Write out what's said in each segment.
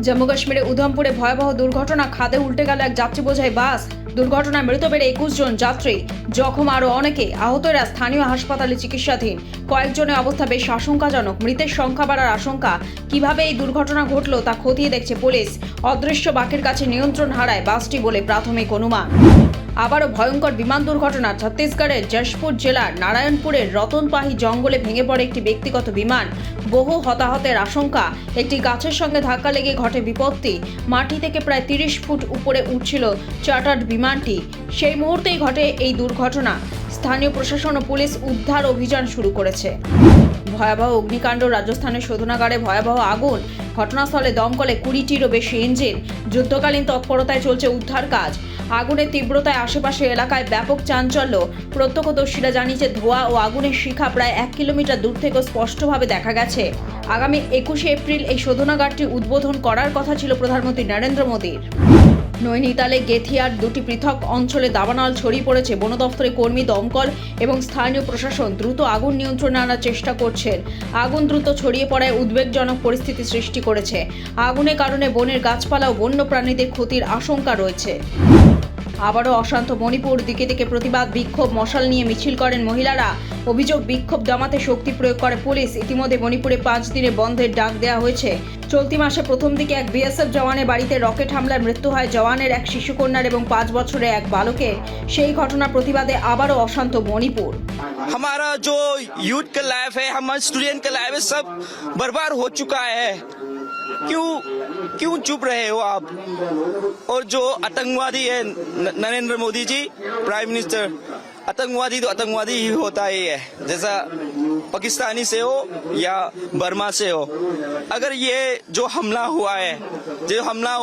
জম্মু কাশ্মীরের উধমপুরে ভয়াবহ দুর্ঘটনা, খাদে উল্টে গেল এক যাত্রী বোঝাই বাস। দুর্ঘটনায় মৃত বেড়ে 21 জন যাত্রী, জখম আরও অনেকে। আহতরা স্থানীয় হাসপাতালে চিকিৎসাধীন। কয়েকজনের অবস্থা বেশ আশঙ্কাজনক। মৃতের সংখ্যা বাড়ার আশঙ্কা। কিভাবে এই দুর্ঘটনা ঘটলো তা খতিয়ে দেখছে পুলিশ। অদৃশ্য বাঁকের কাছে নিয়ন্ত্রণ হারায় বাসটি বলে প্রাথমিক অনুমান। আবারও ভয়ঙ্কর বিমান দুর্ঘটনা। ছত্তিশগড়ের জশপুর জেলার নারায়ণপুরের রতনপাহি জঙ্গলে ভেঙে পড়ে একটি ব্যক্তিগত বিমান। বহু হতাহতের আশঙ্কা। একটি গাছের সঙ্গে ধাক্কা লেগে ঘটে বিপত্তি। মাটি থেকে প্রায় 30 ফুট উপরে উঠছিল চার্টার্ড বিমানটি। সেই মুহূর্তেই ঘটে এই দুর্ঘটনা। স্থানীয় প্রশাসন ও পুলিশ উদ্ধার অভিযান শুরু করেছে। ভয়াবহ অগ্নিকাণ্ড। রাজস্থানের শোধনাগারে ভয়াবহ আগুন। ঘটনাস্থলে দমকলে 20টিরও বেশি ইঞ্জিন। যুদ্ধকালীন তৎপরতায় চলছে উদ্ধার কাজ। আগুনের তীব্রতায় আশেপাশের এলাকায় ব্যাপক চাঞ্চল্য। প্রত্যক্ষদর্শীরা জানিয়েছে ধোঁয়া ও আগুনের শিখা প্রায় 1 কিলোমিটার দূর থেকেও স্পষ্টভাবে দেখা গেছে। আগামী 21শে এপ্রিল এই শোধনাগারটি উদ্বোধন করার কথা ছিল প্রধানমন্ত্রী নরেন্দ্র মোদীর। নৈনিতালে গেথিয়ার 2টি পৃথক অঞ্চলে দাবানল ছড়িয়ে পড়েছে। বন দফতরের কর্মী, দমকল এবং স্থানীয় প্রশাসন দ্রুত আগুন নিয়ন্ত্রণে আনার চেষ্টা করছেন। আগুন দ্রুত ছড়িয়ে পড়ায় উদ্বেগজনক পরিস্থিতি সৃষ্টি করেছে। আগুনের কারণে বনের গাছপালা ও বন্য প্রাণীদের ক্ষতির আশঙ্কা রয়েছে। আবারও অশান্ত মণিপুর। দিকে দিকে প্রতিবাদ, বিক্ষোভ, মশাল নিয়ে মিছিল করেন মহিলারা। অভিযোগ, বিক্ষোভ দমাতে শক্তি প্রয়োগ করে পুলিশ। ইতিমধ্যে মণিপুরে 5 দিনের বন্ধের ডাক দেওয়া হয়েছে। চলতি মাসে প্রথম দিকে এক বিএসএফ জওয়ানের বাড়িতে রকেট হামলায় মৃত্যু হয় জওয়ানের, এক শিশুকন্যার এবং 5 বছরের এক বালকের। সেই ঘটনার প্রতিবাদে আবারও অশান্ত মণিপুর। हमारा जो यूथ का लाइफ है, हमारे स्टूडेंट का लाइफ है, सब बर्बाद हो चुका है। क्यों चुप रहे हो आप? और जो आतंकवादी है नरेंद्र मोदी जी प्राइम मिनिस्टर, आतंकवादी तो आतंकवादी ही होता ही है, जैसा पाकिस्तानी से हो या बर्मा से हो। अगर ये जो हमला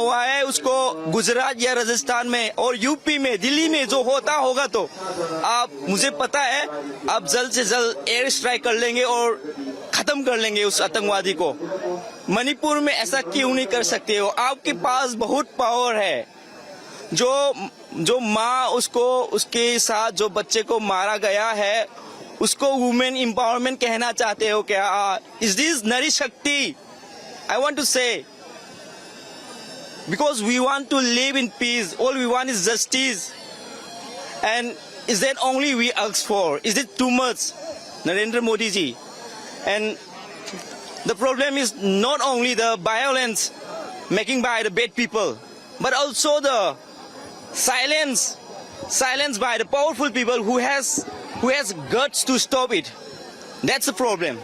हुआ है उसको गुजरात या राजस्थान में और यूपी में, दिल्ली में जो होता होगा तो आप, मुझे पता है आप जल्द से जल्द एयर स्ट्राइक कर लेंगे और खत्म कर लेंगे उस आतंकवादी को। मणिपुर में ऐसा क्यों नहीं कर सकते हो? आपके पास बहुत पावर है। जो माँ उसके साथ जो बच्चे को मारा गया है उसको वुमेन एम्पावरमेंट कहना चाहते हो क्या? इज दिस नारी शक्ति? आई वांट टू से, because we want to live in peace, all we want is justice, and is that only we ask for? Is it too much, Narendra Modi ji? And the problem is not only the violence making by the bad people, but also the silence by the powerful people who has guts to stop it. That's the problem.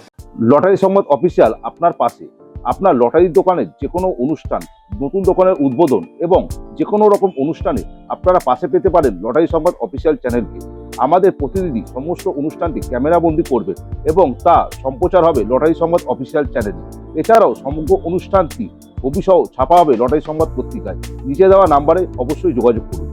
Lottery সংবাদ official আপনার পাশে। আপনার লটারির দোকানের যে কোনো অনুষ্ঠান, নতুন দোকানের উদ্বোধন এবং যে কোনো রকম অনুষ্ঠানে আপনারা পাশে পেতে পারেন লটারি সংবাদ অফিসিয়াল চ্যানেলকে। আমাদের প্রতিনিধি সমস্ত অনুষ্ঠানটি ক্যামেরাবন্দি করবে এবং তা সম্প্রচার হবে লটারি সংবাদ অফিসিয়াল চ্যানেলে। এছাড়াও সমগ্র অনুষ্ঠানটি ছবিসহ ছাপা হবে লটারি সংবাদ পত্রিকায়। নিচে দেওয়া নাম্বারে অবশ্যই যোগাযোগ করুন।